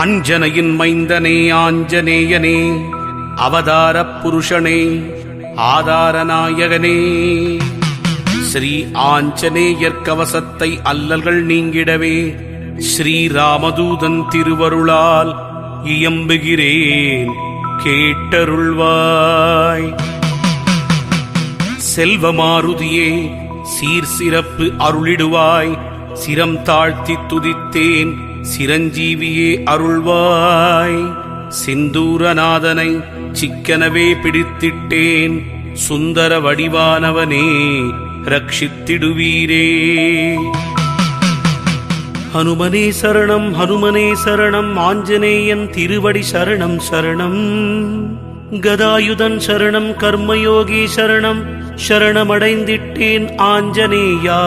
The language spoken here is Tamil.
அஞ்சனையின் மைந்தனே ஆஞ்சநேயனே, அவதாரப் புருஷனே, ஆதாரநாயகனே, ஸ்ரீ ஆஞ்சநேயர் கவசத்தை அல்லல்கள் நீங்கிடவே ஸ்ரீராமதூதன் திருவருளால் இயம்புகிறேன், கேட்டருள்வாய். செல்வமாருதியே, சீர் சிறப்பு அருளிடுவாய், சிரம் தாழ்த்தி துதித்தேன், சிரஞ்சீவியே அருள்வாய். சிந்தூரநாதனை சிக்கனவே பிடித்திட்டேன், சுந்தர வடிவானவனே ரட்சித்திடுவீரே. ஹனுமனே சரணம், ஹனுமனே சரணம், ஆஞ்சநேயன் திருவடி சரணம் சரணம். கதாயுதன் சரணம், கர்மயோகி சரணம், சரணமடைந்திட்டேன் ஆஞ்சநேயா.